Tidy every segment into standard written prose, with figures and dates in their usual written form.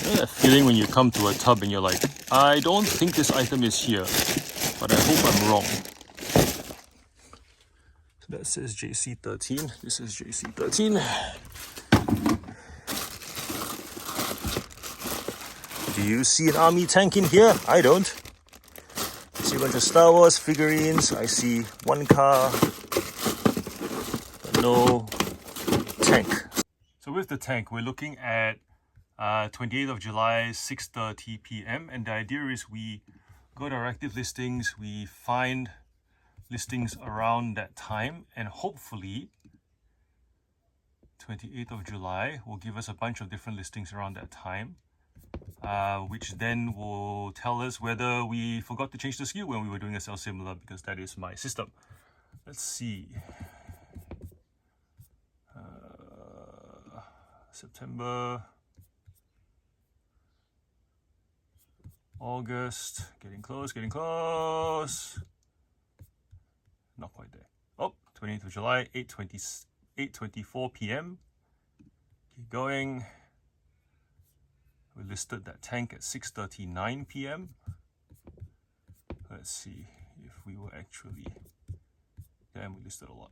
You know that feeling when you come to a tub and you're like, I don't think this item is here, but I hope I'm wrong. So that says JC13. This is JC13. Do you see an army tank in here? I don't. I see a bunch of Star Wars figurines. I see one car, but no tank. So with the tank, we're looking at 28th of July, 6:30 p.m. And the idea is we go to our active listings, we find listings around that time, and hopefully 28th of July will give us a bunch of different listings around that time, which then will tell us whether we forgot to change the SKU when we were doing a sell similar, because that is my system. Let's see. September, August, getting close. Not quite there. Oh, 28th of July, 8:24 p.m. Keep going. We listed that tank at 6:39 p.m. Let's see if we were actually... Damn, we listed a lot.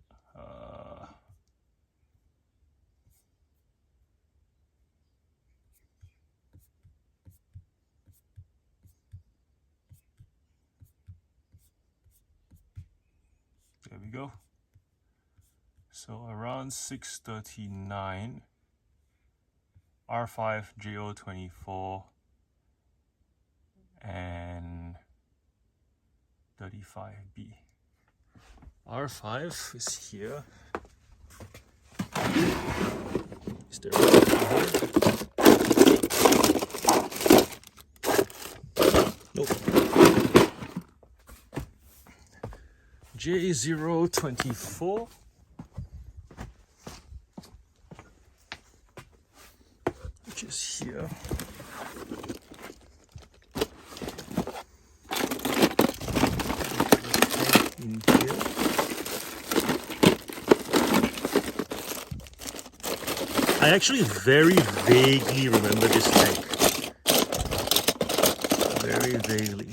There we go. So around 6:39, R5, JO24, and 35B. R5 is here. Is there a Nope. J024. Which is here. In here. I actually very vaguely remember this tank. Very vaguely.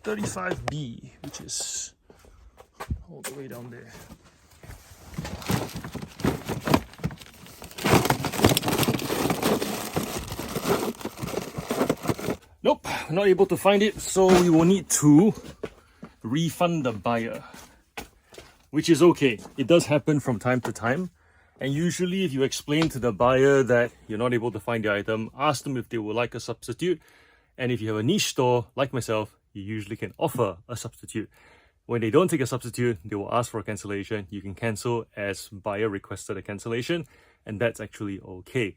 35B, which is all the way down there. Nope, not able to find it, so we will need to refund the buyer, which is okay. It does happen from time to time, and usually if you explain to the buyer that you're not able to find the item, ask them if they would like a substitute, and if you have a niche store like myself, you usually can offer a substitute. When they don't take a substitute, they will ask for a cancellation. You can cancel as buyer requested a cancellation, and that's actually okay.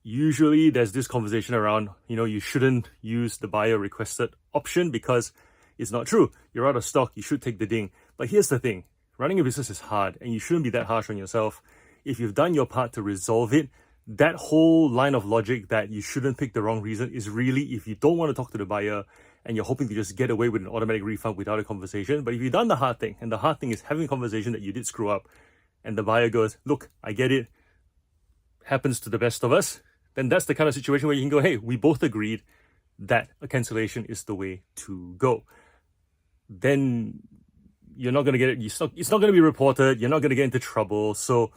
Usually there's this conversation around, you shouldn't use the buyer requested option because it's not true. You're out of stock, you should take the ding. But here's the thing, running a business is hard and you shouldn't be that harsh on yourself. If you've done your part to resolve it, that whole line of logic that you shouldn't pick the wrong reason is really if you don't want to talk to the buyer and you're hoping to just get away with an automatic refund without a conversation. But if you've done the hard thing, and the hard thing is having a conversation that you did screw up, and the buyer goes, look, I get it, happens to the best of us, then that's the kind of situation where you can go, hey, we both agreed that a cancellation is the way to go. Then you're not going to get it, it's not going to be reported, you're not going to get into trouble. So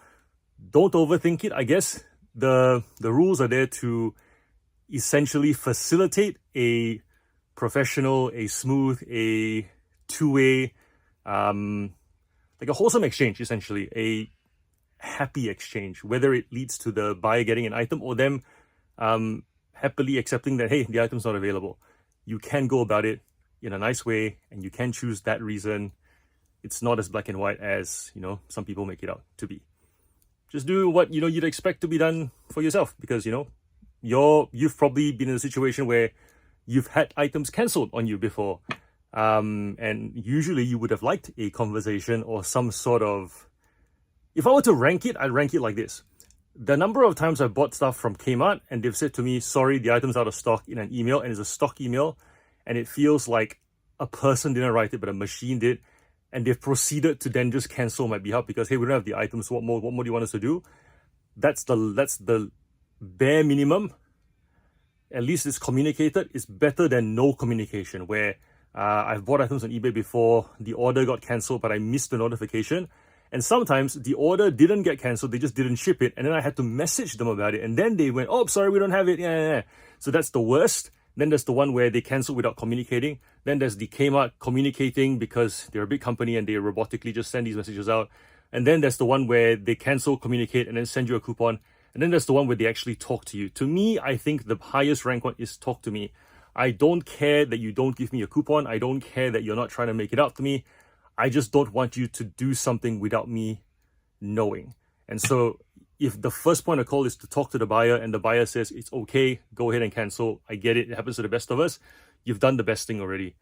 don't overthink it. I guess the rules are there to essentially facilitate a professional, a smooth, a two-way, like a wholesome exchange, essentially, a happy exchange, whether it leads to the buyer getting an item or them happily accepting that, hey, the item's not available. You can go about it in a nice way and you can choose that reason. It's not as black and white as, some people make it out to be. Just do what, you'd expect to be done for yourself because, you've probably been in a situation where you've had items cancelled on you before. And usually you would have liked a conversation or some sort of... If I were to rank it, I'd rank it like this. The number of times I've bought stuff from Kmart and they've said to me, sorry, the item's out of stock in an email, and it's a stock email, and it feels like a person didn't write it, but a machine did, and they've proceeded to then just cancel on my behalf because, hey, we don't have the items, what more do you want us to do? That's the bare minimum, at least it's communicated, is better than no communication, where I've bought items on eBay before, the order got cancelled, but I missed the notification. And sometimes the order didn't get cancelled, they just didn't ship it. And then I had to message them about it. And then they went, oh, sorry, we don't have it. Yeah. So that's the worst. Then there's the one where they cancel without communicating. Then there's the Kmart communicating because they're a big company and they robotically just send these messages out. And then there's the one where they cancel, communicate, and then send you a coupon. And then there's the one where they actually talk to you. To me, I think the highest rank one is talk to me. I don't care that you don't give me a coupon. I don't care that you're not trying to make it out to me. I just don't want you to do something without me knowing. And so if the first point of call is to talk to the buyer and the buyer says, it's okay, go ahead and cancel. I get it. It happens to the best of us. You've done the best thing already.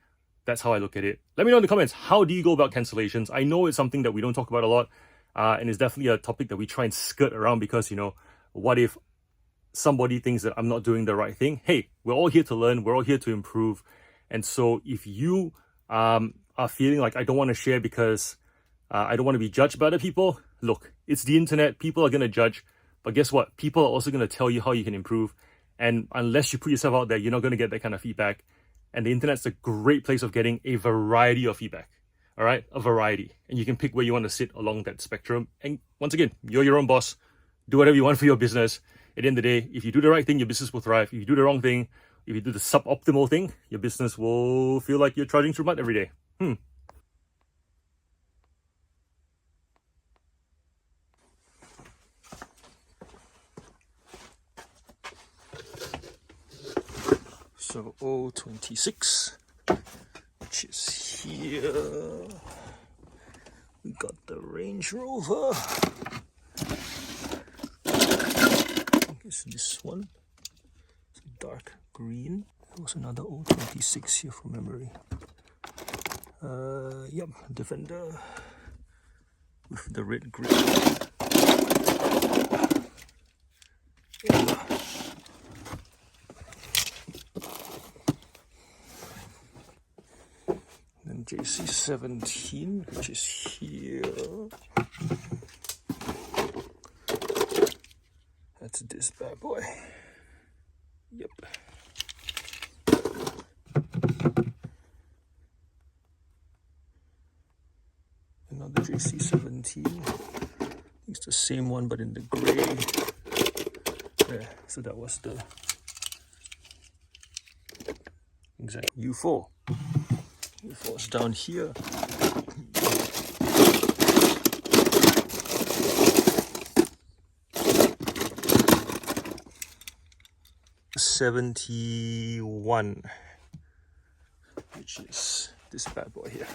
That's how I look at it. Let me know in the comments, how do you go about cancellations? I know it's something that we don't talk about a lot. And it's definitely a topic that we try and skirt around because, you know, what if somebody thinks that I'm not doing the right thing? Hey, we're all here to learn. We're all here to improve. And so if you are feeling like I don't want to share because I don't want to be judged by other people, look, it's the internet. People are going to judge. But guess what? People are also going to tell you how you can improve. And unless you put yourself out there, you're not going to get that kind of feedback. And the internet's a great place of getting a variety of feedback. All right? A variety. And you can pick where you want to sit along that spectrum. And once again, you're your own boss. Do whatever you want for your business. At the end of the day, if you do the right thing, your business will thrive. If you do the wrong thing, if you do the suboptimal thing, your business will feel like you're charging through mud every day. So 026, which is here. We got the Range Rover. I guess this one. It's a dark green. There was another 026 here from memory. Yep, Defender with the red grille. Yeah. Then JC17, which is here. That's this bad boy. Yep. Another JC17. It's the same one but in the gray. There. So that was the exact U4. U4's down here. '71, which is this bad boy here.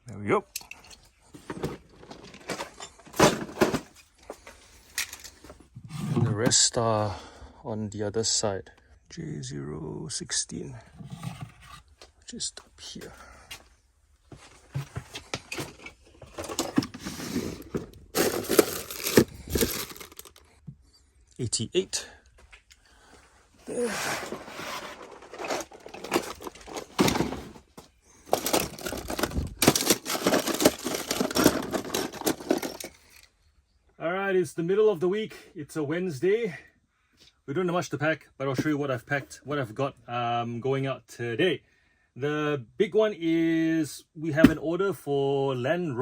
There we go. And the rest are on the other side. J016, which is up here. '88. There. Alright, it's the middle of the week. It's a Wednesday. We don't have much to pack, but I'll show you what I've packed, what I've got going out today. The big one is we have an order for Range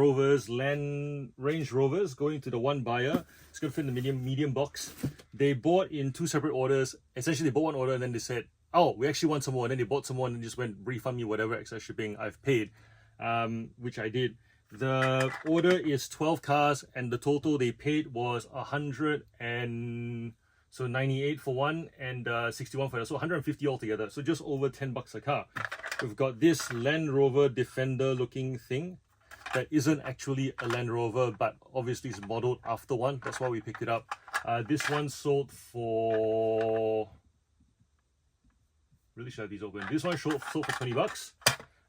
Rovers going to the one buyer. It's going to fit in the medium box. They bought in two separate orders. Essentially, they bought one order and then they said, oh, we actually want some more. And then they bought some more and just went, refund me whatever extra shipping I've paid, which I did. The order is 12 cars and the total they paid was 98 for one and 61 for the other. So 150 altogether. So just over 10 bucks a car. We've got this Land Rover Defender looking thing that isn't actually a Land Rover, but obviously it's modeled after one. That's why we picked it up. This one sold for... Really should have these open. This one sold for 20 bucks.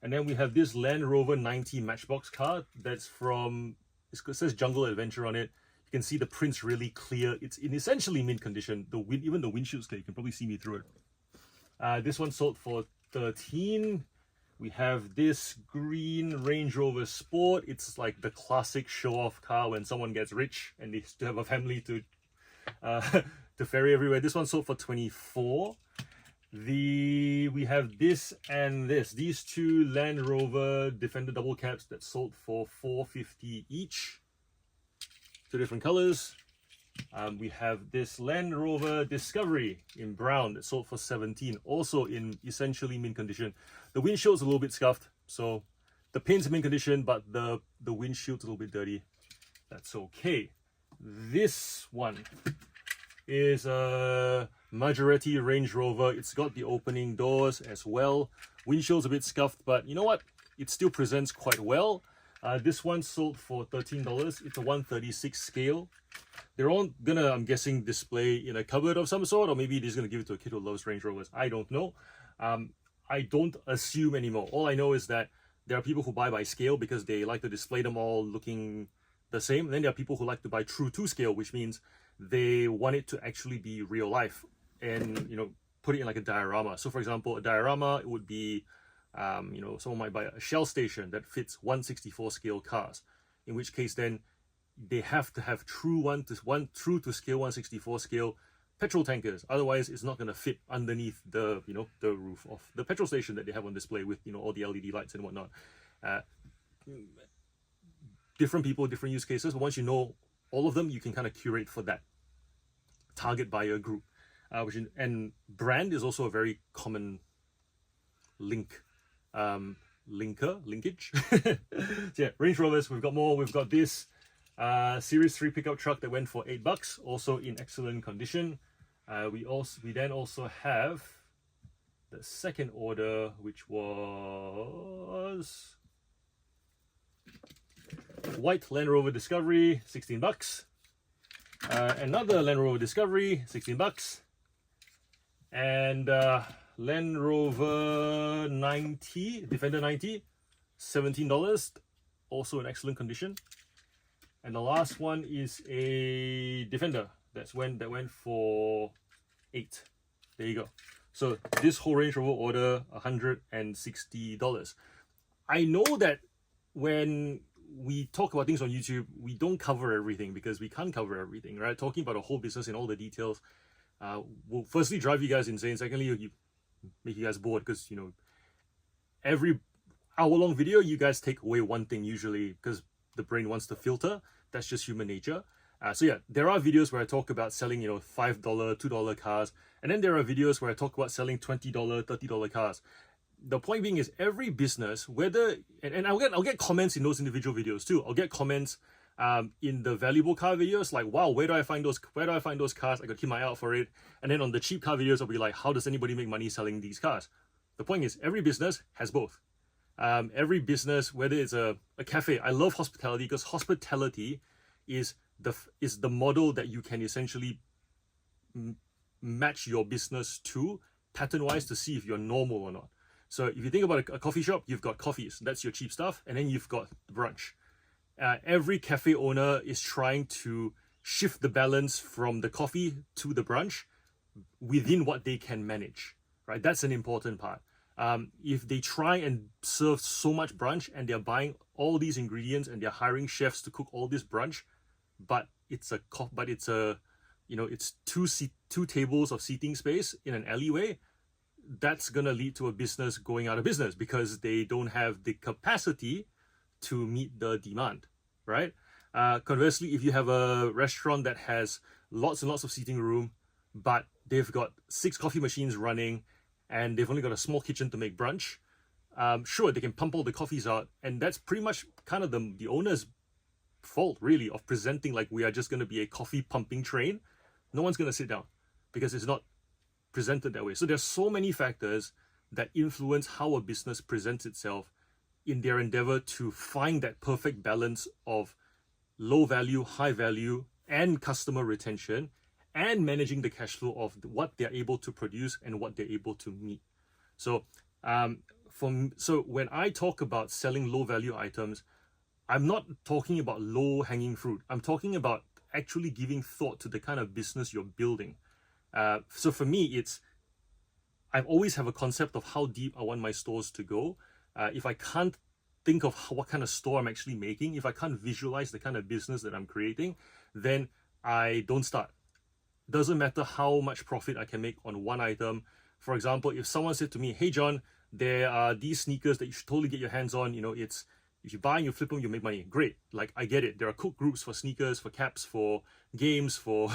And then we have this Land Rover 90 Matchbox car that's from... It says Jungle Adventure on it. You can see the print's really clear. It's in essentially mint condition. Even the windshield's clear. You can probably see me through it. This one sold for 13. We have this green Range Rover Sport. It's like the classic show-off car when someone gets rich and they still have a family to to ferry everywhere. This one sold for 24. We have this and this. These two Land Rover Defender double cabs that sold for 450 each. Two different colors. We have this Land Rover Discovery in brown that sold for 17, also in essentially mint condition. The windshield's a little bit scuffed, so the paint's in mint condition, but the windshield's a little bit dirty. That's okay. This one is a Maserati Range Rover. It's got the opening doors as well. Windshield's a bit scuffed, but you know what? It still presents quite well. This one sold for $13. It's a 1/36 scale. They're all gonna, I'm guessing, display in a cupboard of some sort, or maybe they're just gonna give it to a kid who loves Range Rovers. I don't know. I don't assume anymore. All I know is that there are people who buy by scale because they like to display them all looking the same. And then there are people who like to buy true to scale, which means they want it to actually be real life and, you know, put it in like a diorama. So for example, a diorama, it would be, you know, someone might buy a Shell station that fits 1/64 scale cars, in which case then they have to have true to scale 1/64 scale petrol tankers. Otherwise, it's not going to fit underneath the, you know, the roof of the petrol station that they have on display with, you know, all the LED lights and whatnot. Different people, different use cases. But once you know all of them, you can kind of curate for that target buyer group. And brand is also a very common linkage. So yeah, Range Rovers, we've got more. We've got this Series 3 pickup truck that went for $8, also in excellent condition. We then also have the second order, which was white Land Rover Discovery, $16. Another Land Rover Discovery, $16. And Land Rover 90, Defender 90, $17, also in excellent condition. And the last one is a Defender that went for $8. There you go. So this whole Range Rover order, $160. I know that when we talk about things on YouTube, we don't cover everything because we can't cover everything, right? Talking about a whole business and all the details will firstly drive you guys insane. Secondly, you make you guys bored because, you know, every hour-long video, you guys take away one thing usually because the brain wants to filter. That's just human nature. So yeah, there are videos where I talk about selling, you know, $5, $2 cars. And then there are videos where I talk about selling $20, $30 cars. The point being is every business, whether, and I'll get comments in those individual videos too. I'll get comments in the valuable car videos like, wow, where do I find those cars? I gotta keep my eye out for it. And then on the cheap car videos, I'll be like, how does anybody make money selling these cars? The point is every business has both. Every business, whether it's a cafe, I love hospitality because hospitality is the model that you can essentially match your business to pattern-wise to see if you're normal or not. So if you think about a coffee shop, you've got coffees, that's your cheap stuff, and then you've got brunch. Every cafe owner is trying to shift the balance from the coffee to the brunch within what they can manage, right? That's an important part. If they try and serve so much brunch and they're buying all these ingredients and they're hiring chefs to cook all this brunch, but it's two tables of seating space in an alleyway, that's gonna lead to a business going out of business because they don't have the capacity to meet the demand, right? Conversely, if you have a restaurant that has lots and lots of seating room, but they've got 6 coffee machines running and they've only got a small kitchen to make brunch, sure, they can pump all the coffees out, and that's pretty much kind of the owner's fault, really, of presenting like we are just going to be a coffee pumping train. No one's going to sit down because it's not presented that way. So there's so many factors that influence how a business presents itself in their endeavor to find that perfect balance of low value, high value, and customer retention, and managing the cash flow of what they're able to produce and what they're able to meet. So when I talk about selling low value items, I'm not talking about low hanging fruit. I'm talking about actually giving thought to the kind of business you're building. So for me, I always have a concept of how deep I want my stores to go. If I can't think of what kind of store I'm actually making, if I can't visualize the kind of business that I'm creating, then I don't start. Doesn't matter how much profit I can make on one item. For example, if someone said to me, hey John, there are these sneakers that you should totally get your hands on, it's, if you buy and you flip them, you make money. Great. Like, I get it. There are cook groups for sneakers, for caps, for games, for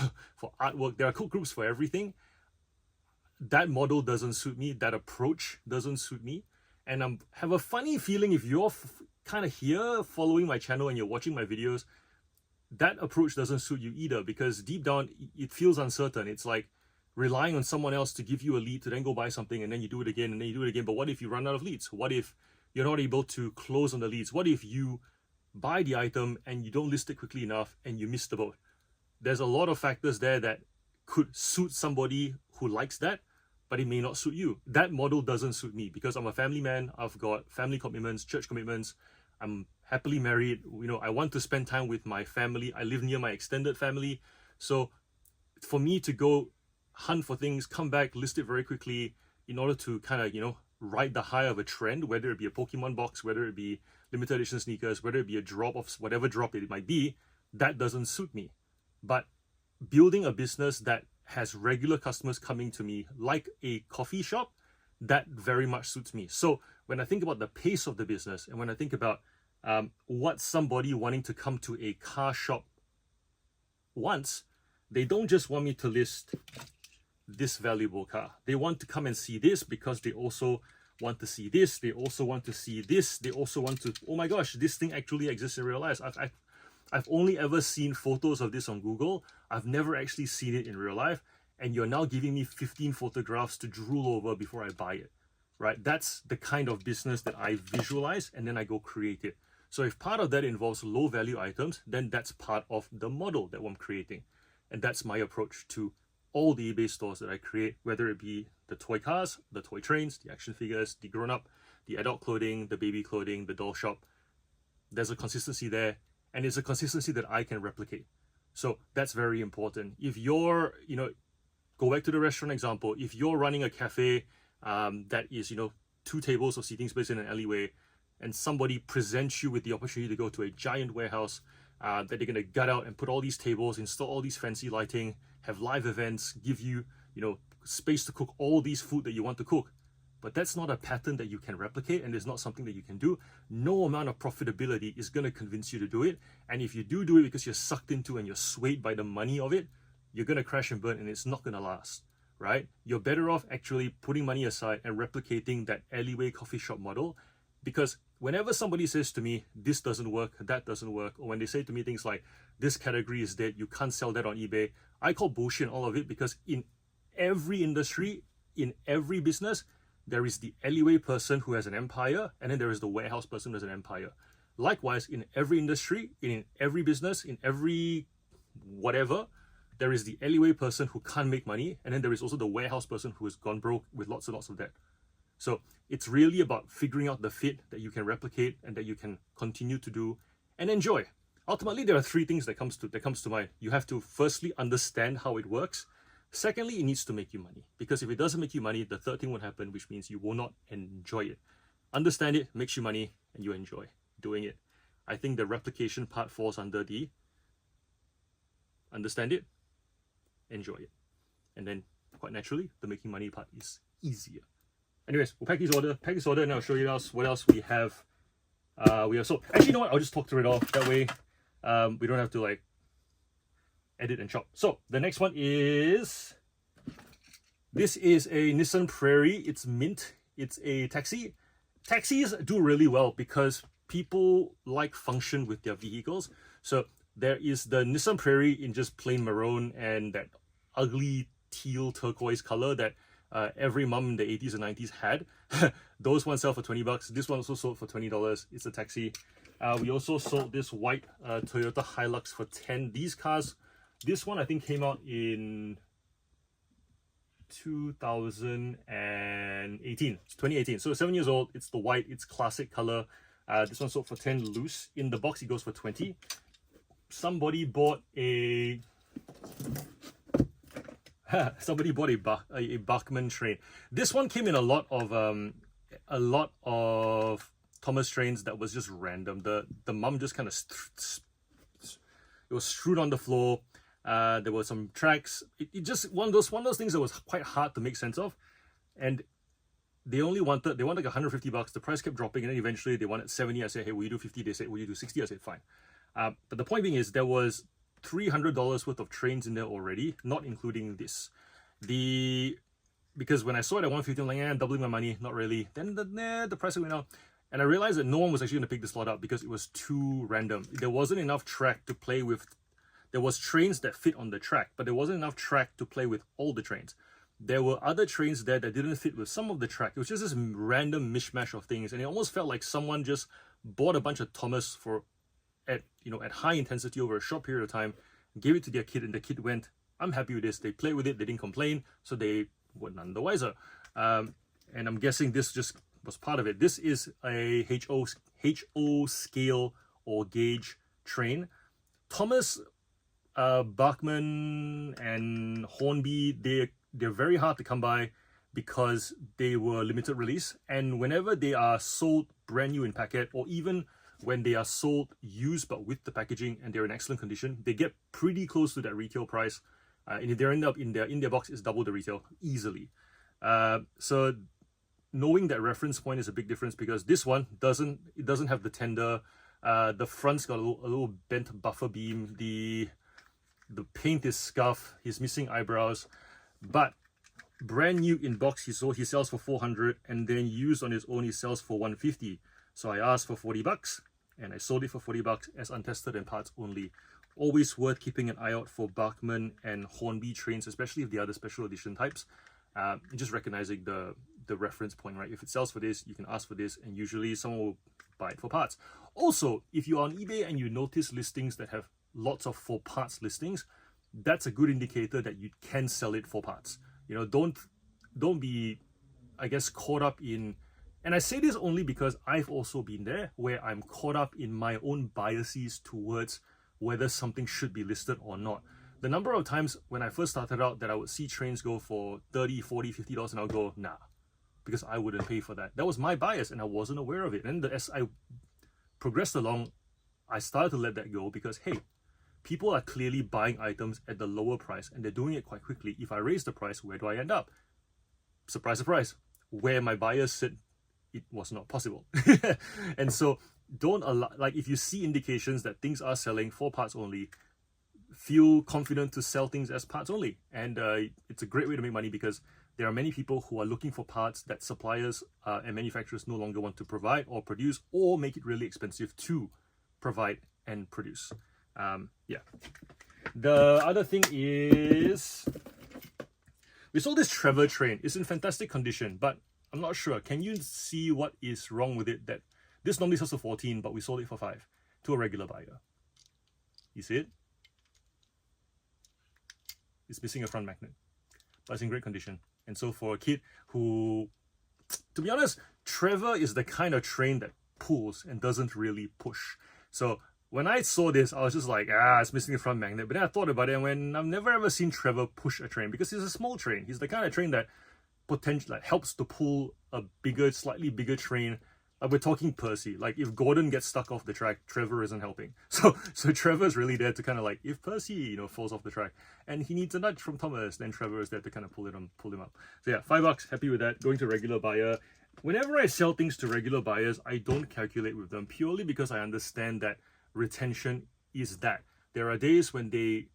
artwork. There are cook groups for everything. That model doesn't suit me. That approach doesn't suit me. And I have a funny feeling, if you're kind of here following my channel and you're watching my videos, that approach doesn't suit you either, because deep down it feels uncertain. It's like relying on someone else to give you a lead to then go buy something, and then you do it again, and then you do it again. But what if you run out of leads? What if you're not able to close on the leads? What if you buy the item and you don't list it quickly enough and you miss the boat? There's a lot of factors there that could suit somebody who likes that, but it may not suit you. That model doesn't suit me, because I'm a family man. I've got family commitments, church commitments. I'm happily married. I want to spend time with my family. I live near my extended family. So for me to go hunt for things, come back, list it very quickly in order to kind of, ride the high of a trend, whether it be a Pokemon box, whether it be limited edition sneakers, whether it be a drop of whatever drop it might be, that doesn't suit me. But building a business that has regular customers coming to me, like a coffee shop, that very much suits me. So when I think about the pace of the business, and when I think about what somebody wanting to come to a car shop wants, they don't just want me to list this valuable car. They want to come and see this because they also want to see this. They also want to see this. They also want to, oh my gosh, this thing actually exists in real life. I've only ever seen photos of this on Google. I've never actually seen it in real life. And you're now giving me 15 photographs to drool over before I buy it, right? That's the kind of business that I visualize, and then I go create it. So if part of that involves low value items, then that's part of the model that I'm creating. And that's my approach to all the eBay stores that I create, whether it be the toy cars, the toy trains, the action figures, the grown-up, the adult clothing, the baby clothing, the doll shop. There's a consistency there, and it's a consistency that I can replicate. So that's very important. If you're, go back to the restaurant example, if you're running a cafe that is, 2 tables of seating space in an alleyway, and somebody presents you with the opportunity to go to a giant warehouse that they're going to gut out and put all these tables, install all these fancy lighting, have live events, give you, space to cook all these food that you want to cook. But that's not a pattern that you can replicate, and it's not something that you can do. No amount of profitability is going to convince you to do it. And if you do it because you're sucked into and you're swayed by the money of it, you're going to crash and burn, and it's not going to last, right? You're better off actually putting money aside and replicating that alleyway coffee shop model. Because whenever somebody says to me, this doesn't work, that doesn't work, or when they say to me things like, this category is dead, you can't sell that on eBay, I call bullshit all of it, because in every industry, in every business, there is the alleyway person who has an empire, and then there is the warehouse person who has an empire. Likewise, in every industry, in every business, in every whatever, there is the alleyway person who can't make money, and then there is also the warehouse person who has gone broke with lots and lots of debt. So it's really about figuring out the fit that you can replicate and that you can continue to do and enjoy. Ultimately, there are 3 things that comes to mind. You have to firstly understand how it works. Secondly, it needs to make you money, because if it doesn't make you money, the third thing will happen, which means you will not enjoy it. Understand it, makes you money, and you enjoy doing it. I think the replication part falls under the understand it, enjoy it. And then quite naturally, the making money part is easier. Anyways, we'll pack this order, and I'll show you what else we have. So actually, you know what? I'll just talk through it all. That way, we don't have to edit and chop. So the next one is, this is a Nissan Prairie. It's mint. It's a taxi. Taxis do really well because people like function with their vehicles. So there is the Nissan Prairie in just plain maroon and that ugly teal turquoise color that every mum in the 80s and 90s had. Those ones sell for $20. This one also sold for $20. It's a taxi. We also sold this white Toyota Hilux for $10. These cars, this one I think came out in 2018. So 7 years old. It's the white. It's classic color. This one sold for 10 loose. In the box, it goes for 20. Somebody bought a Bachmann train. This one came in a lot of Thomas trains that was just random. The mum just kind of it was strewn on the floor. There were some tracks. It just one of those things that was quite hard to make sense of. And they wanted like $150. The price kept dropping, and then eventually they wanted 70. I said, hey, will you do 50? They said, will you do 60? I said, fine. But the point being is there was $300 worth of trains in there already, not including this. Because when I saw it at 150, I'm like, I'm doubling my money. Not really. Then the price went out. And I realized that no one was actually going to pick this lot up because it was too random. There wasn't enough track to play with. There was trains that fit on the track, but there wasn't enough track to play with all the trains. There were other trains there that didn't fit with some of the track. It was just this random mishmash of things. And it almost felt like someone just bought a bunch of Thomas at high intensity over a short period of time, gave it to their kid, and the kid went, I'm happy with this. They played with it, they didn't complain, so they were none the wiser. And I'm guessing this just was part of it. This is a HO scale or gauge train. Thomas, Bachmann, and Hornby, they're very hard to come by because they were limited release. And whenever they are sold brand new in packet, or even when they are sold used but with the packaging and they're in excellent condition, they get pretty close to that retail price. And if they end up in their box, it's double the retail easily. So knowing that reference point is a big difference, because this one doesn't have the tender. The front's got a little bent buffer beam. The paint is scuffed. He's missing eyebrows. But brand new in box, he sells for $400, and then used on his own, he sells for $150. So I asked for $40, and I sold it for $40 as untested and parts only. Always worth keeping an eye out for Bachmann and Hornby trains, especially if they are the special edition types. Just recognizing the reference point, right? If it sells for this, you can ask for this, and usually someone will buy it for parts. Also, if you're on eBay and you notice listings that have lots of for parts listings, that's a good indicator that you can sell it for parts. Don't be, I guess, caught up in. And I say this only because I've also been there, where I'm caught up in my own biases towards whether something should be listed or not. The number of times when I first started out that I would see trains go for $30, $40, $50, and I'll go, nah, because I wouldn't pay for that. That was my bias, and I wasn't aware of it. And as I progressed along, I started to let that go because, hey, people are clearly buying items at the lower price, and they're doing it quite quickly. If I raise the price, where do I end up? Surprise, surprise. Where my bias said it was not possible. And so don't allow, like, if you see indications that things are selling for parts only, feel confident to sell things as parts only. And it's a great way to make money, because there are many people who are looking for parts that suppliers and manufacturers no longer want to provide or produce, or make it really expensive to provide and produce. Yeah. The other thing is, we sold this Trevor train. It's in fantastic condition, but I'm not sure. Can you see what is wrong with it? That this normally sells for 14, but we sold it for 5 to a regular buyer. You see it? It's missing a front magnet, but it's in great condition. And so for a kid who, to be honest, Trevor is the kind of train that pulls and doesn't really push. So when I saw this, I was just like, it's missing a front magnet. But then I thought about it, and when I've never ever seen Trevor push a train, because he's a small train. He's the kind of train that potentially helps to pull a bigger, slightly bigger train. Like, we're talking Percy. Like, if Gordon gets stuck off the track, Trevor isn't helping. So Trevor's really there to kind of like, if Percy, falls off the track and he needs a nudge from Thomas, then Trevor is there to kind of pull him up. So yeah, $5, happy with that. Going to regular buyer. Whenever I sell things to regular buyers, I don't calculate with them, purely because I understand that retention is that. There are days when they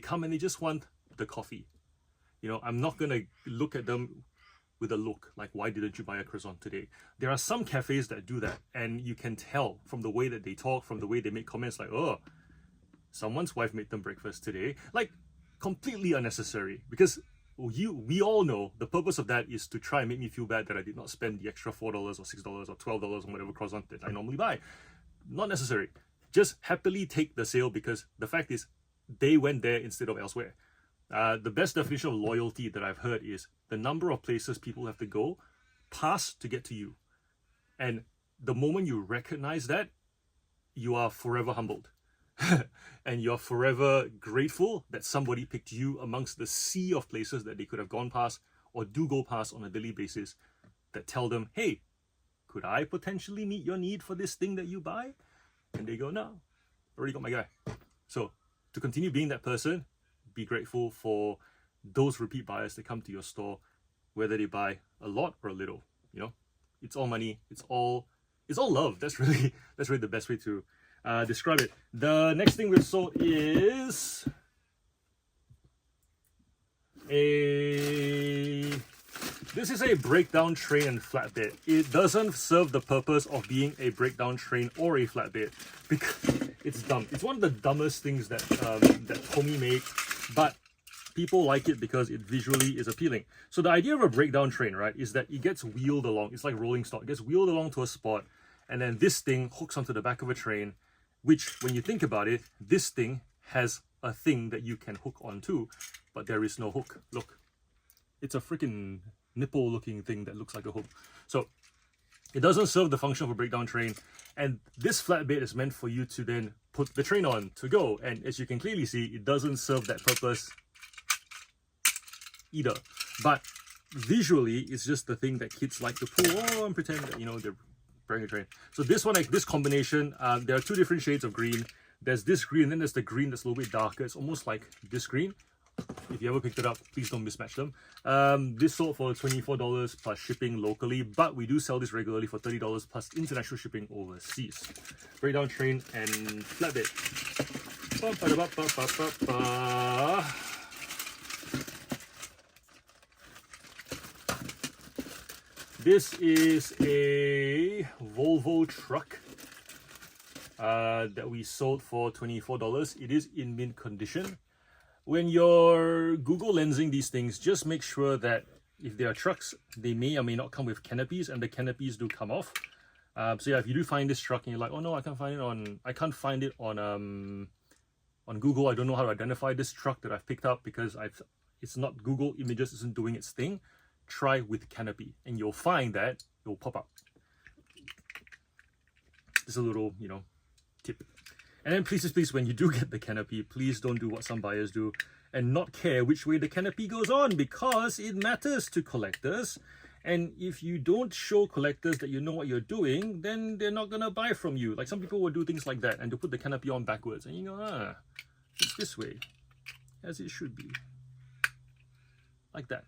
come and they just want the coffee. I'm not gonna look at them with a look like, why didn't you buy a croissant today? There are some cafes that do that, and you can tell from the way that they talk, from the way they make comments like, oh, someone's wife made them breakfast today. Like, completely unnecessary, because we all know the purpose of that is to try and make me feel bad that I did not spend the extra $4 or $6 or $12 on whatever croissant that I normally buy. Not necessary. Just happily take the sale, because the fact is they went there instead of elsewhere. The best definition of loyalty that I've heard is the number of places people have to go past to get to you. And the moment you recognize that, you are forever humbled. And you're forever grateful that somebody picked you amongst the sea of places that they could have gone past or do go past on a daily basis, that tell them, hey, could I potentially meet your need for this thing that you buy? And they go, no, already got my guy. So to continue being that person, be grateful for those repeat buyers that come to your store, whether they buy a lot or a little. You know, it's all money. It's all love. That's really the best way to describe it. The next thing we've sold is this is a breakdown train and flatbed. It doesn't serve the purpose of being a breakdown train or a flatbed because it's dumb. It's one of the dumbest things that that Tommy made, but people like it because it visually is appealing. So the idea of a breakdown train, right, is that it gets wheeled along. It's like rolling stock. It gets wheeled along to a spot, and then this thing hooks onto the back of a train, which, when you think about it, this thing has a thing that you can hook onto, but there is no hook. Look, it's a freaking nipple looking thing that looks like a hook. So it doesn't serve the function of a breakdown train, and this flatbed is meant for you to then put the train on to go, and as you can clearly see, it doesn't serve that purpose either. But visually, it's just the thing that kids like to pull on and pretend that, you know, they're bring a train. So this one, like this combination, there are two different shades of green. There's this green, and then there's the green that's a little bit darker. It's almost like this green. If you ever picked it up, please don't mismatch them. This sold for $24 plus shipping locally, but we do sell this regularly for $30 plus international shipping overseas. Breakdown train and flatbed. This is a Volvo truck that we sold for $24. It is in mint condition. When you're Google lensing these things, just make sure that if they are trucks, they may or may not come with canopies, and the canopies do come off. So yeah, if you do find this truck and you're like, oh no, I can't find it on Google. I don't know how to identify this truck that I've picked up because it's not Google Images isn't doing its thing. Try with canopy, and you'll find that it will pop up. Just a little, you know, tip. And then please, when you do get the canopy, please don't do what some buyers do and not care which way the canopy goes on, because it matters to collectors. And if you don't show collectors that you know what you're doing, then they're not gonna buy from you. Like some people will do things like that and they'll put the canopy on backwards, and you go, it's this way, as it should be, like that.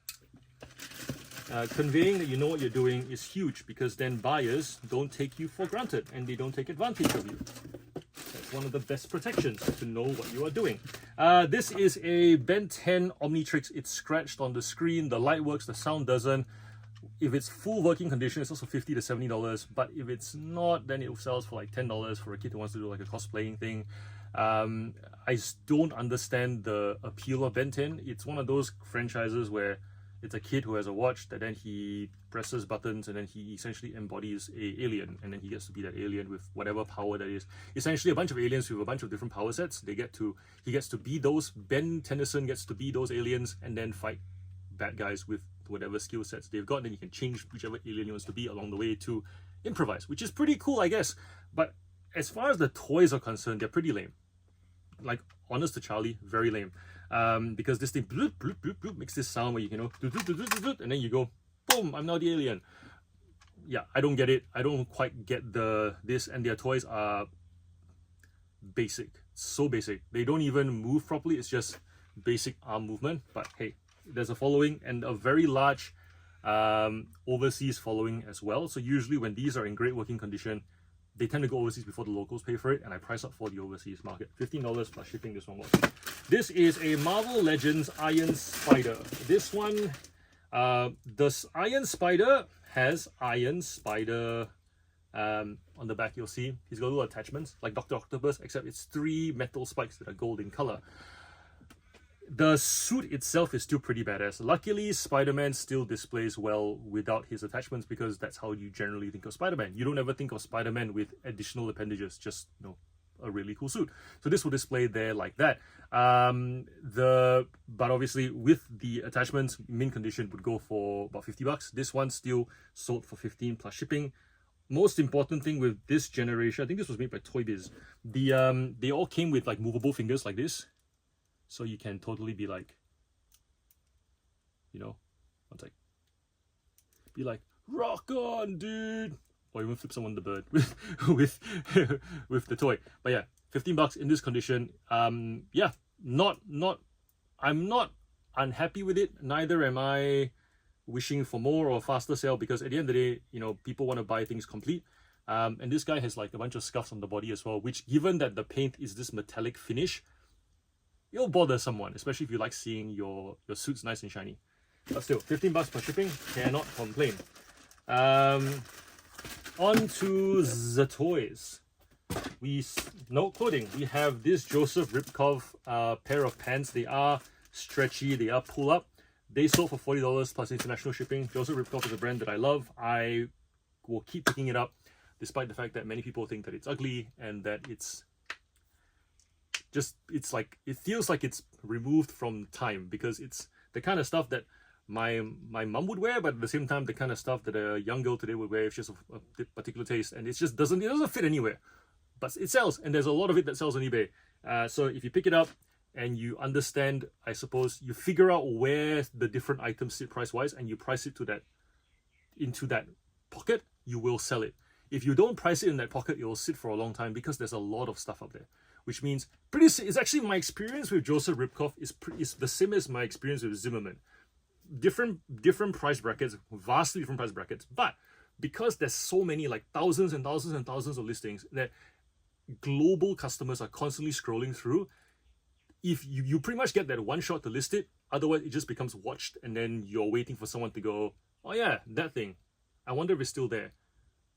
Conveying that you know what you're doing is huge, because then buyers don't take you for granted and they don't take advantage of you. That's one of the best protections, to know what you are doing. This is a Ben 10 Omnitrix. It's scratched on the screen. The light works, the sound doesn't. If it's full working condition, it's also $50 to $70. But if it's not, then it sells for like $10 for a kid who wants to do like a cosplaying thing. I don't understand the appeal of Ben 10. It's one of those franchises where it's a kid who has a watch that then he presses buttons and then he essentially embodies a alien, and then he gets to be that alien with whatever power that is. Essentially a bunch of aliens with a bunch of different power sets. He gets to be those. Ben Tennyson gets to be those aliens and then fight bad guys with whatever skill sets they've got. And then he can change whichever alien he wants to be along the way to improvise, which is pretty cool, I guess. But as far as the toys are concerned, they're pretty lame. Like, honest to Charlie, very lame. Because this thing bloop, bloop, bloop, bloop, makes this sound where you can, you know, and then you go, boom, I'm now the alien. Yeah, I don't get it. I don't quite get this, and their toys are basic. So basic. They don't even move properly. It's just basic arm movement. But hey, there's a following, and a very large overseas following as well. So usually when these are in great working condition, they tend to go overseas before the locals pay for it, and I price up for the overseas market. $15 plus shipping, this one was. This is a Marvel Legends Iron Spider. This one, the Iron Spider has Iron Spider on the back. You'll see he's got little attachments like Dr. Octopus, except it's 3 metal spikes that are gold in color. The suit itself is still pretty badass. Luckily, Spider-Man still displays well without his attachments, because that's how you generally think of Spider-Man. You don't ever think of Spider-Man with additional appendages, just, you know, a really cool suit. So this will display there like that. But obviously with the attachments, mint condition would go for about $50. This one still sold for $15 plus shipping. Most important thing with this generation, I think this was made by Toy Biz. They all came with like movable fingers like this. So you can totally be like, you know, one sec. Be like, rock on, dude. or even flip someone the bird with with the toy. But yeah, $15 in this condition. Yeah, I'm not unhappy with it. Neither am I wishing for more or faster sale, because at the end of the day, you know, people want to buy things complete. And this guy has like a bunch of scuffs on the body as well, which, given that the paint is this metallic finish, it'll bother someone, especially if you like seeing your suits nice and shiny. But still, $15 for shipping, cannot complain. On to the toys. No clothing. We have this Joseph Ribkov pair of pants. They are stretchy, they are pull up. They sold for $40 plus international shipping. Joseph Ribkov is a brand that I love. I will keep picking it up, despite the fact that many people think that it's ugly and that it's like, it feels like it's removed from time, because it's the kind of stuff that my mum would wear, but at the same time the kind of stuff that a young girl today would wear if she has a particular taste, and it just doesn't fit anywhere. But it sells, and there's a lot of it that sells on eBay. So if you pick it up and you understand, I suppose, you figure out where the different items sit price-wise, and you price it into that pocket, you will sell it. If you don't price it in that pocket, it will sit for a long time, because there's a lot of stuff up there. Which means, it's actually, my experience with Joseph Ribkov is the same as my experience with Zimmerman. Different price brackets, vastly different price brackets, but because there's so many, like thousands and thousands and thousands of listings that global customers are constantly scrolling through, if you pretty much get that one shot to list it, otherwise it just becomes watched, and then you're waiting for someone to go, oh yeah, that thing, I wonder if it's still there.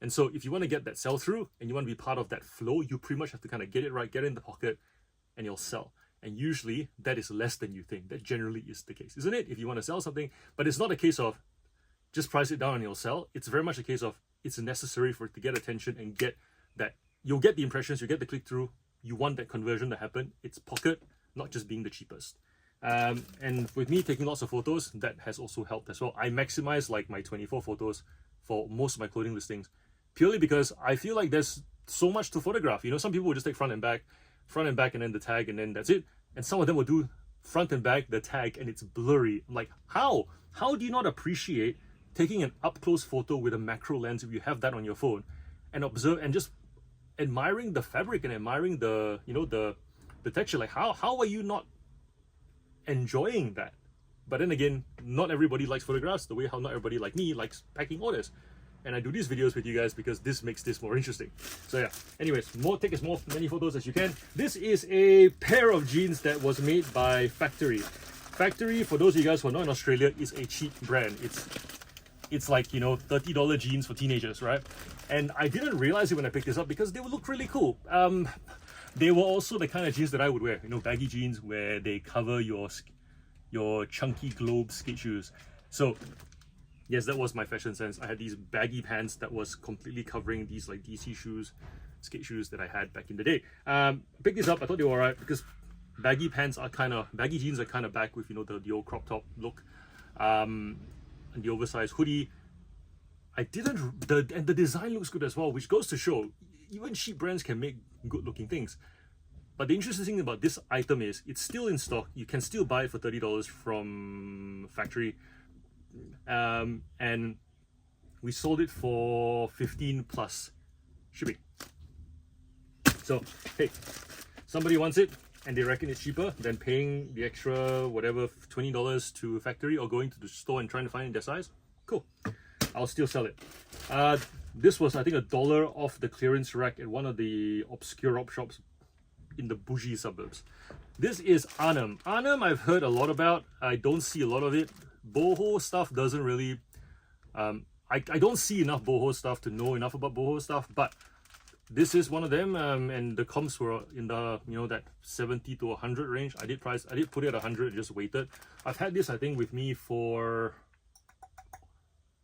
And so if you want to get that sell through and you want to be part of that flow, you pretty much have to kind of get it right, get it in the pocket, and you'll sell. And usually that is less than you think. That generally is the case, isn't it? If you want to sell something, but it's not a case of just price it down and you'll sell. It's very much a case of it's necessary for it to get attention and get that. You'll get the impressions, you get the click through. You want that conversion to happen. It's pocket, not just being the cheapest. And with me taking lots of photos, that has also helped as well. I maximize like my 24 photos for most of my clothing listings, purely because I feel like there's so much to photograph. You know, some people will just take front and back, and then the tag, and then that's it. And some of them will do front and back, the tag, and it's blurry. I'm like, how do you not appreciate taking an up-close photo with a macro lens if you have that on your phone, and observe and just admiring the fabric and admiring the, you know, the texture? Like, how are you not enjoying that? But then again, not everybody likes photographs the way how not everybody like me likes packing orders. And I do these videos with you guys because this makes this more interesting. So yeah, anyways, take as many photos as you can. This is a pair of jeans that was made by Factory. Factory, for those of you guys who are not in Australia, is a cheap brand. It's like, you know, $30 jeans for teenagers, right? And I didn't realize it when I picked this up, because they would look really cool. They were also the kind of jeans that I would wear, you know, baggy jeans where they cover your chunky globe skate shoes. So yes, that was my fashion sense. I had these baggy pants that was completely covering these like DC shoes, skate shoes that I had back in the day. Picked these up, I thought they were alright, because baggy jeans are kind of back with, you know, the old crop top look, and the oversized hoodie. And the design looks good as well, which goes to show even cheap brands can make good looking things. But the interesting thing about this item is it's still in stock. You can still buy it for $30 from Factory. And we sold it for $15 plus shipping. So hey, somebody wants it and they reckon it's cheaper than paying the extra whatever $20 to Factory, or going to the store and trying to find their size. Cool, I'll still sell it. This was, I think, $1 off the clearance rack at one of the obscure op shops in the bougie suburbs. This is Arnhem. Arnhem I've heard a lot about. I don't see a lot of it. Boho stuff doesn't really, I don't see enough Boho stuff to know enough about Boho stuff, but this is one of them, and the comps were in the, you know, that 70 to 100 range. I did put it at 100, just waited. I've had this, I think, with me for,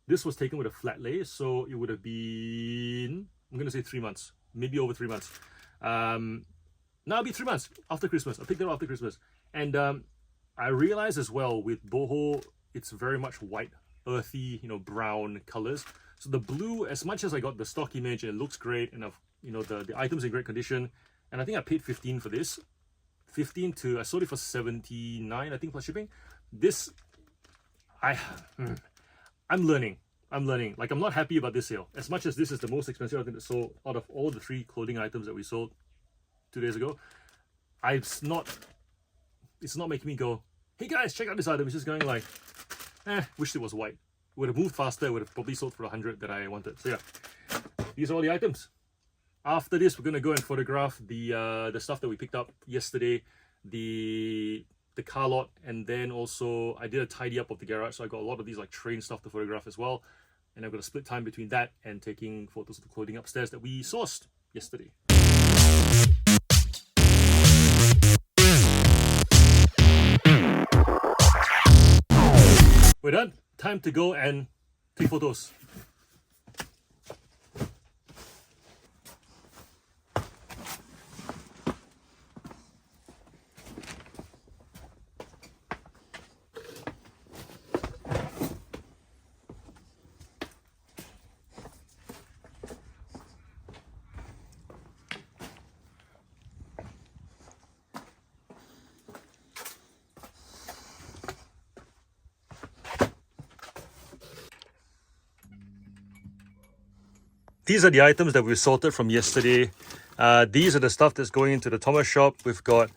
this was taken with a flat lay, so it would have been, I'm gonna say 3 months, maybe over 3 months. Now it'll be 3 months after Christmas. I picked it up after Christmas, and I realized as well with Boho, it's very much white, earthy, you know, brown colors. So the blue, as much as I got the stock image and it looks great, and you know, the item's in great condition, and I think I paid 15 for this. I sold it for 79, I think, plus shipping. This, I'm learning. I'm learning. Like, I'm not happy about this sale. As much as this is the most expensive item that sold out of all the 3 clothing items that we sold 2 days ago, it's not making me go, hey guys, check out this item. It's just going like, wish it was white. It would have moved faster. It would have probably sold for 100 that I wanted. So yeah, these are all the items. After this, we're gonna go and photograph the stuff that we picked up yesterday, the car lot, and then also I did a tidy up of the garage, so I got a lot of these like train stuff to photograph as well. And I've got a split time between that and taking photos of the clothing upstairs that we sourced yesterday. We're done. Time to go and take photos. These are the items that we sorted from yesterday. These are the stuff that's going into the Thomas shop. We've got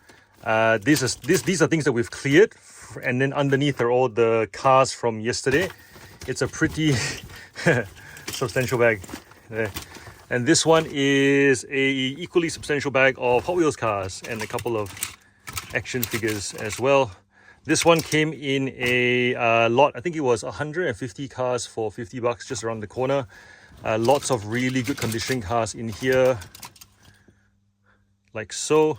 these are things that we've cleared, and then underneath are all the cars from yesterday. It's a pretty substantial bag there. And this one is a equally substantial bag of Hot Wheels cars and a couple of action figures as well. This one came in a lot. I think it was 150 cars for $50 just around the corner. Lots of really good condition cars in here, like so.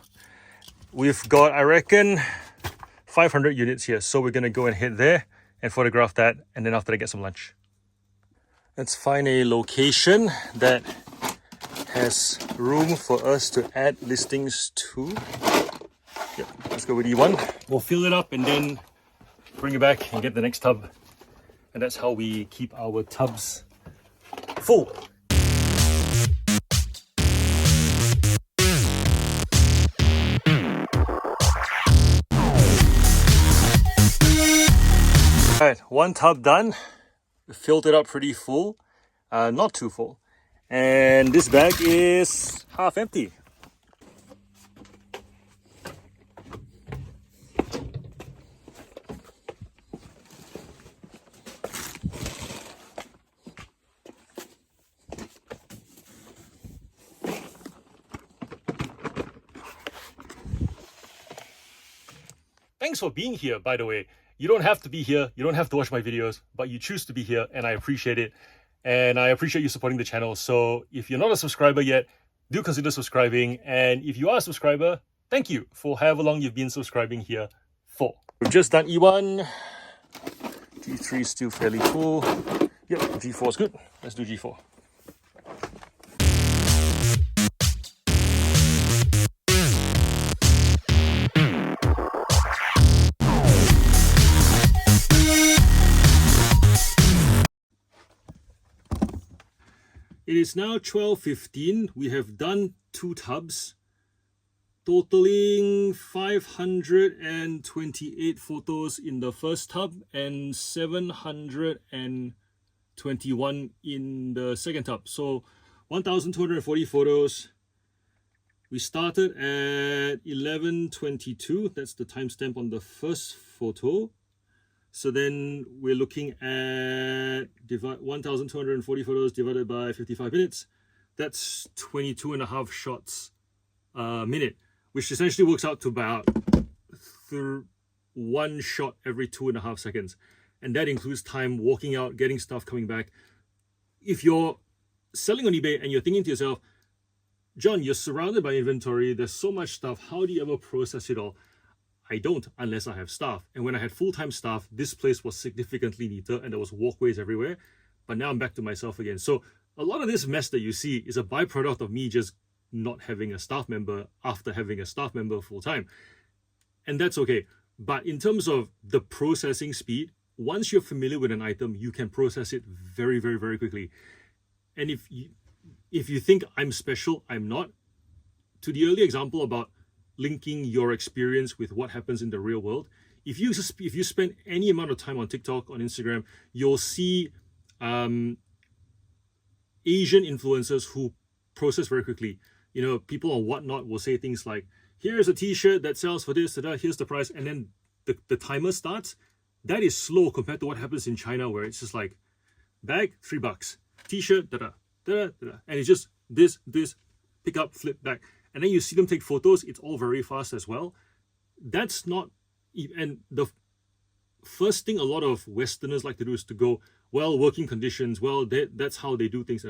We've got, I reckon, 500 units here, so we're gonna go and head there and photograph that, and then after that get some lunch. Let's find a location that has room for us to add listings to. Yep, let's go with E1. We'll fill it up and then bring it back and get the next tub, and that's how we keep our tubs full. Alright, one tub done. We filled it up pretty full, not too full. And this bag is half empty. Thanks for being here, by the way. You don't have to be here, you don't have to watch my videos, but you choose to be here, and I appreciate it. And I appreciate you supporting the channel. So if you're not a subscriber yet, do consider subscribing. And if you are a subscriber, thank you for however long you've been subscribing here for. We've just done E1. G3 is still fairly full. Yep, G4 is good. Let's do G4. It is now 12:15. We have done 2 tubs, totaling 528 photos in the first tub and 721 in the second tub. So 1,240 photos. We started at 11:22. That's the timestamp on the first photo. So then we're looking at 1,240 photos divided by 55 minutes. That's 22.5 shots a minute, which essentially works out to about 1 shot every 2.5 seconds. And that includes time walking out, getting stuff, coming back. If you're selling on eBay and you're thinking to yourself, John, you're surrounded by inventory, there's so much stuff, how do you ever process it all? I don't, unless I have staff. And when I had full-time staff, this place was significantly neater and there was walkways everywhere. But now I'm back to myself again. So a lot of this mess that you see is a byproduct of me just not having a staff member after having a staff member full-time. And that's okay. But in terms of the processing speed, once you're familiar with an item, you can process it very, very, very quickly. And if you think I'm special, I'm not. To the earlier example about linking your experience with what happens in the real world, if you spend any amount of time on TikTok, on Instagram, you'll see Asian influencers who process very quickly. You know, people on Whatnot will say things like, here's a t-shirt that sells for this, here's the price, and then the timer starts. That is slow compared to what happens in China, where it's just like, bag, $3, t-shirt, and it's just this, pick up, flip back. And then you see them take photos, it's all very fast as well. That's not, and the first thing a lot of Westerners like to do is to go, well, working conditions, well, that's how they do things.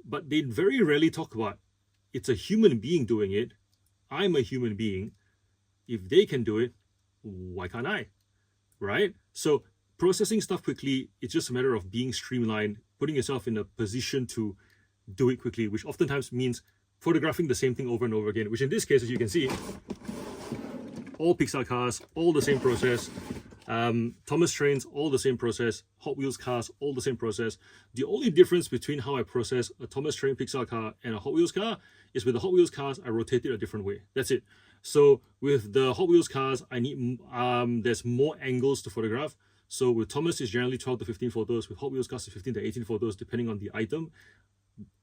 But they very rarely talk about, it's a human being doing it. I'm a human being. If they can do it, why can't I? Right? So processing stuff quickly, it's just a matter of being streamlined, putting yourself in a position to do it quickly, which oftentimes means photographing the same thing over and over again, which in this case, as you can see, all Pixar cars, all the same process. Thomas Trains, all the same process. Hot Wheels cars, all the same process. The only difference between how I process a Thomas Train Pixar car and a Hot Wheels car is with the Hot Wheels cars, I rotate it a different way. That's it. So with the Hot Wheels cars, I need there's more angles to photograph. So with Thomas, it's generally 12 to 15 photos. With Hot Wheels cars, it's 15 to 18 photos, depending on the item.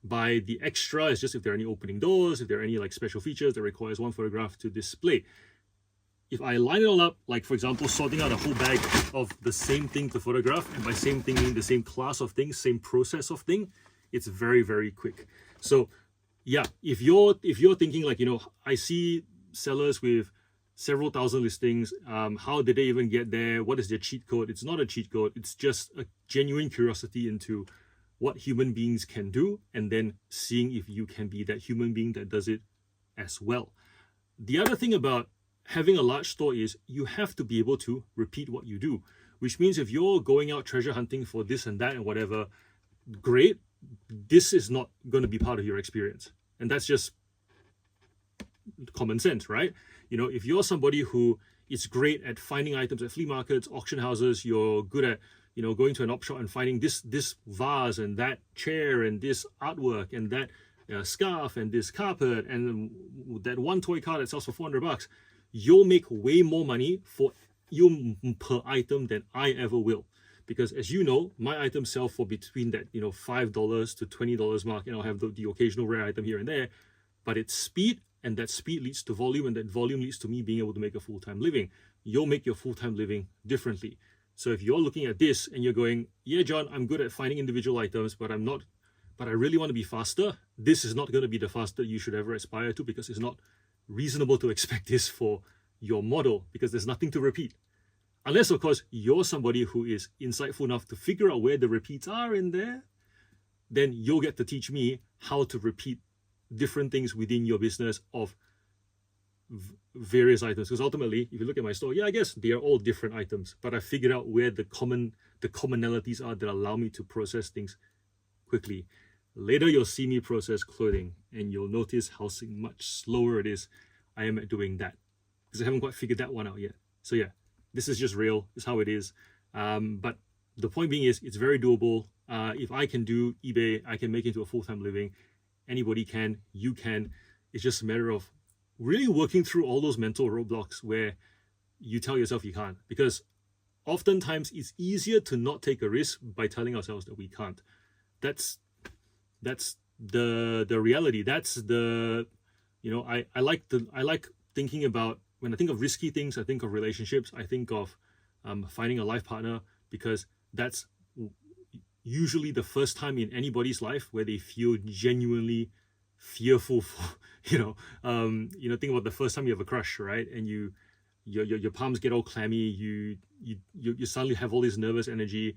By the extra, it's just if there are any opening doors, if there are any like special features that requires one photograph to display. If I line it all up, like for example, sorting out a whole bag of the same thing to photograph, and by same thing meaning the same class of things, same process of thing, it's very, very quick. So yeah, if you're thinking like, you know, I see sellers with several thousand listings, how did they even get there? What is their cheat code? It's not a cheat code. It's just a genuine curiosity into what human beings can do, and then seeing if you can be that human being that does it as well. The other thing about having a large store is you have to be able to repeat what you do, which means if you're going out treasure hunting for this and that and whatever, great, this is not going to be part of your experience. And that's just common sense, right? You know, if you're somebody who is great at finding items at flea markets, auction houses, you're good at, you know, going to an op shop and finding this vase and that chair and this artwork and that scarf and this carpet and that one toy car that sells for $400, you'll make way more money for you per item than I ever will. Because as you know, my items sell for between that, you know, $5 to $20 mark, and I'll have the occasional rare item here and there, but it's speed, and that speed leads to volume, and that volume leads to me being able to make a full-time living. You'll make your full-time living differently. So if you're looking at this and you're going, yeah, John, I'm good at finding individual items, but I really want to be faster. This is not going to be the faster you should ever aspire to, because it's not reasonable to expect this for your model, because there's nothing to repeat. Unless, of course, you're somebody who is insightful enough to figure out where the repeats are in there, then you'll get to teach me how to repeat different things within your business of various items. Because ultimately, if you look at my store, yeah, I guess they are all different items, but I figured out where the commonalities are that allow me to process things quickly. Later, you'll see me process clothing, and you'll notice how much slower it is I am at doing that, because I haven't quite figured that one out yet. So yeah, this is just real. It's how it is. But the point being is, it's very doable. If I can do eBay, I can make it into a full-time living. Anybody can. You can. It's just a matter of really working through all those mental roadblocks where you tell yourself you can't. Because oftentimes it's easier to not take a risk by telling ourselves that we can't. That's the reality. That's the, you know, I like thinking about, when I think of risky things, I think of relationships, I think of finding a life partner, because that's usually the first time in anybody's life where they feel genuinely fearful for, think about the first time you have a crush, right? And your palms get all clammy, you suddenly have all this nervous energy,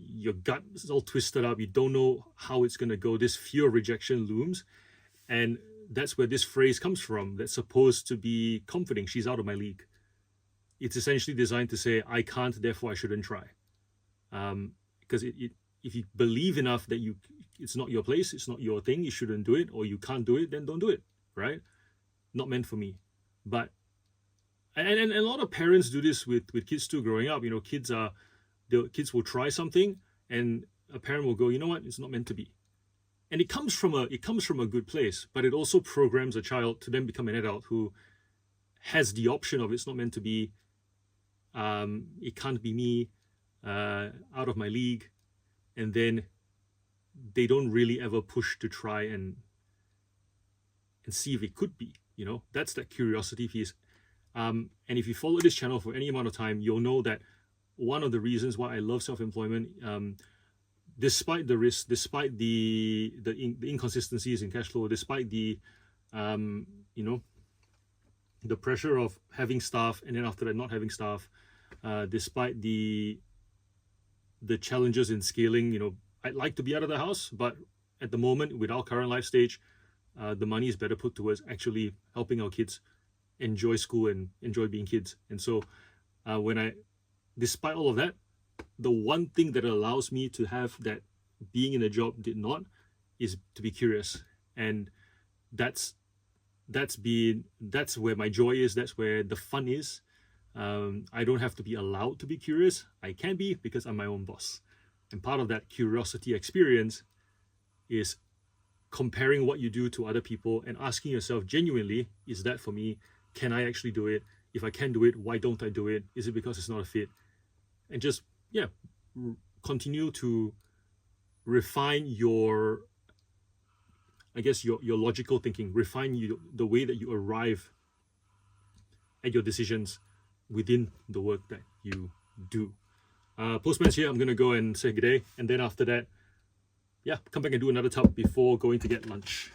your gut is all twisted up, you don't know how it's going to go, this fear of rejection looms. And that's where this phrase comes from, that's supposed to be comforting. She's out of my league. It's essentially designed to say, I can't, therefore I shouldn't try. Because if you believe enough that it's not your place, it's not your thing, you shouldn't do it, or you can't do it, then don't do it, right? Not meant for me. But and a lot of parents do this with kids too growing up. You know, kids will try something, and a parent will go, you know what, it's not meant to be. And it comes from a good place, but it also programs a child to then become an adult who has the option of, it's not meant to be, it can't be me, out of my league. and then they don't really ever push to try and see if it could be, you know. That's that curiosity piece. And if you follow this channel for any amount of time, you'll know that one of the reasons why I love self-employment, despite the risk, despite the inconsistencies in cash flow, despite the you know, the pressure of having staff and then after that not having staff, despite the challenges in scaling, you know, I'd like to be out of the house, but at the moment with our current life stage, the money is better put towards actually helping our kids enjoy school and enjoy being kids. And so despite all of that, the one thing that allows me to have that being in a job did not is to be curious. And that's where my joy is. That's where the fun is. I don't have to be allowed to be curious. I can be because I'm my own boss. And part of that curiosity experience is comparing what you do to other people and asking yourself genuinely, is that for me? Can I actually do it? If I can do it, why don't I do it? Is it because it's not a fit? And just, yeah, continue to refine your, I guess, your logical thinking, refine the way that you arrive at your decisions within the work that you do. Postman's here. I'm going to go and say good day. And then after that, yeah, come back and do another tub before going to get lunch.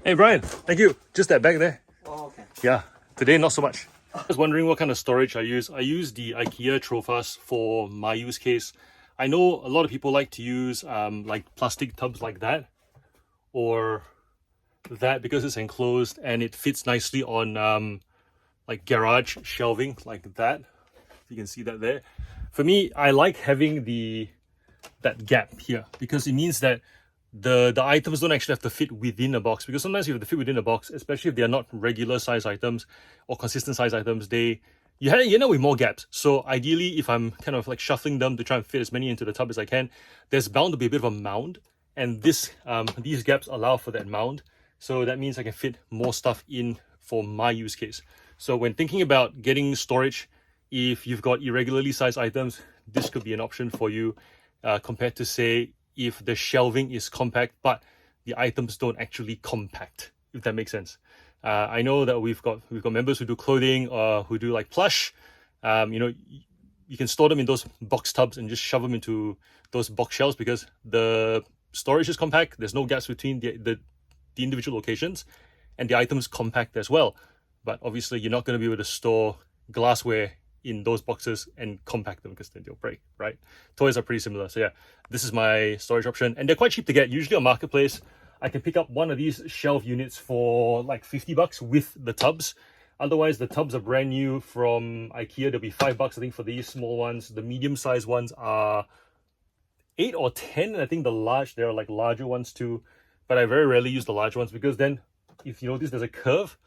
Hey Brian, thank you. Just that bag there. Oh, okay. Yeah, today not so much. I was wondering what kind of storage I use. I use the IKEA Trofas for my use case. I know a lot of people like to use like plastic tubs like that, or that because it's enclosed and it fits nicely on like garage shelving like that. If you can see that there. For me, I like having that gap here because it means that the items don't actually have to fit within a box, because sometimes you have to fit within a box, especially if they are not regular size items or consistent size items, you end up with more gaps. So ideally, if I'm kind of like shuffling them to try and fit as many into the tub as I can, there's bound to be a bit of a mound, and these gaps allow for that mound. So that means I can fit more stuff in for my use case. So when thinking about getting storage, if you've got irregularly sized items, this could be an option for you, compared to, say, if the shelving is compact but the items don't actually compact, if that makes sense. I know that we've got members who do clothing or who do like plush. You know, you can store them in those box tubs and just shove them into those box shelves because the storage is compact. There's no gaps between the individual locations, and the items compact as well. But obviously, you're not going to be able to store glassware in those boxes and compact them because then they'll break, right? Toys are pretty similar. So yeah, this is my storage option, and they're quite cheap to get. Usually on Marketplace, I can pick up one of these shelf units for like $50 with the tubs. Otherwise, the tubs are brand new from IKEA. They'll be $5, I think, for these small ones. The medium-sized ones are 8 or 10. And I think there are like larger ones too. But I very rarely use the large ones because then, if you notice, there's a curve.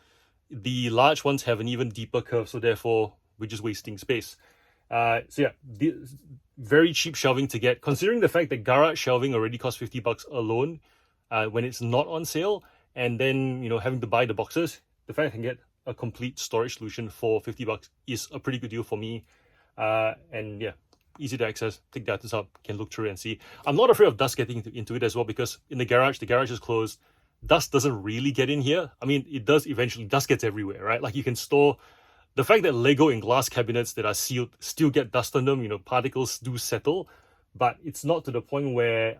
The large ones have an even deeper curve, so therefore we're just wasting space. So yeah, very cheap shelving to get, considering the fact that garage shelving already costs $50 alone when it's not on sale, and then, you know, having to buy the boxes. The fact I can get a complete storage solution for $50 is a pretty good deal for me. And yeah, easy to access. Take the items up, can look through and see. I'm not afraid of dust getting into it as well, because in the garage is closed. Dust doesn't really get in here. I mean, it does eventually. Dust gets everywhere, right? Like, you can store, the fact that Lego and glass cabinets that are sealed still get dust on them, you know, particles do settle, but it's not to the point where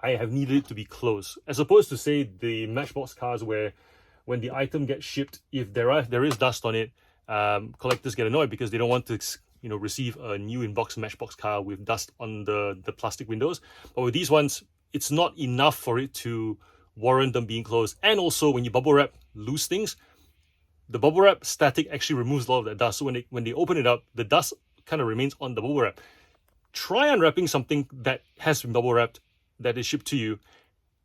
I have needed it to be closed. As opposed to, say, the Matchbox cars, where when the item gets shipped, if there is dust on it, collectors get annoyed because they don't want to, you know, receive a new in-box Matchbox car with dust on the plastic windows. But with these ones, it's not enough for it to warrant them being closed. And also, when you bubble wrap loose things, the bubble wrap static actually removes a lot of that dust. So when they open it up, the dust kind of remains on the bubble wrap. Try unwrapping something that has been bubble wrapped, that is shipped to you,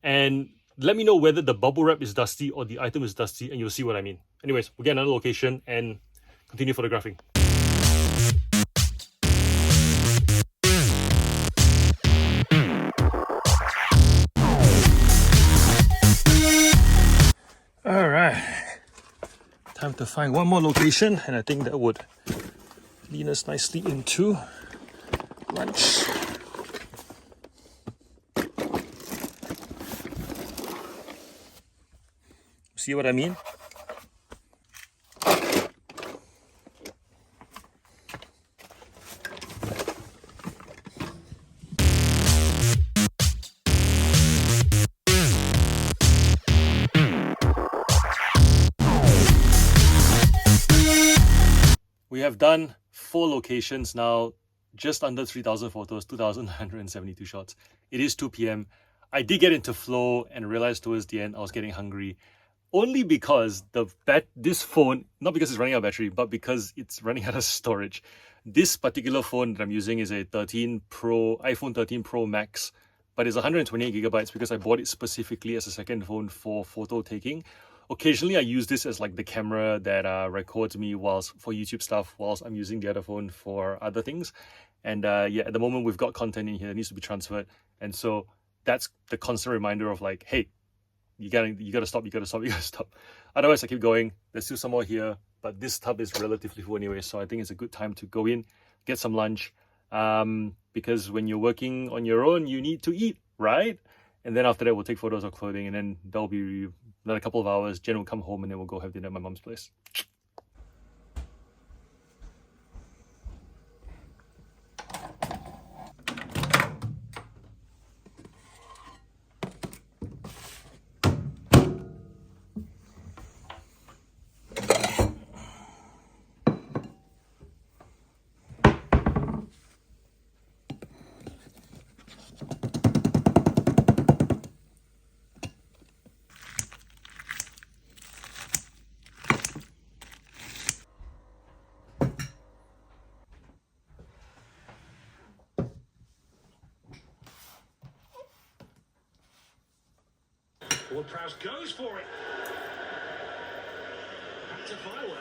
and let me know whether the bubble wrap is dusty or the item is dusty, and you'll see what I mean. Anyways, we'll get another location and continue photographing. All right, to find one more location, and I think that would lead us nicely into lunch. See what I mean? We have done 4 locations now, just under 3,000 photos, 2,972 shots. It is 2 p.m. I did get into flow and realized towards the end I was getting hungry. Only because this phone, not because it's running out of battery, but because it's running out of storage. This particular phone that I'm using is a iPhone 13 Pro Max, but it's 128 gigabytes because I bought it specifically as a second phone for photo taking. Occasionally, I use this as like the camera that records me for YouTube stuff whilst I'm using the other phone for other things. And yeah, at the moment we've got content in here that needs to be transferred, and so that's the constant reminder of like, hey, you gotta stop. Otherwise, I keep going. There's still some more here, but this tub is relatively full anyway, so I think it's a good time to go in, get some lunch. Because when you're working on your own, you need to eat, right? And then after that, we'll take photos of clothing, and then that'll be another couple of hours. Jen will come home, and then we'll go have dinner at my mom's place. Ward-Prowse goes for it. Back to firework.